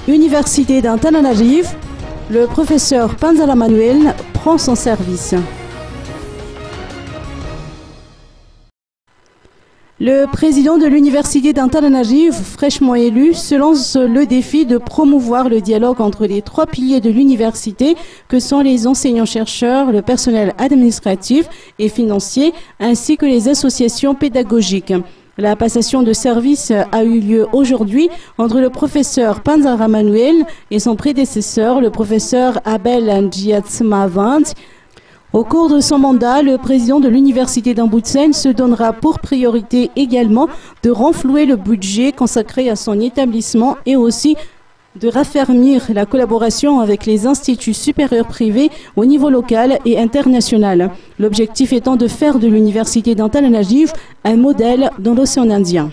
Université d'Antananarivo, le professeur Panzala Manuel prend son service. Le président de l'Université d'Antananarivo, fraîchement élu, se lance le défi de promouvoir le dialogue entre les trois piliers de l'université que sont les enseignants-chercheurs, le personnel administratif et financier, ainsi que les associations pédagogiques. La passation de service a eu lieu aujourd'hui entre le professeur Panzala Manuel et son prédécesseur, le professeur Abel Njiatsmavant. Au cours de son mandat, le président de l'Université d'Amboutsen se donnera pour priorité également de renflouer le budget consacré à son établissement et aussi de raffermir la collaboration avec les instituts supérieurs privés au niveau local et international. L'objectif étant de faire de l'Université d'Antananarivo un modèle dans l'océan Indien.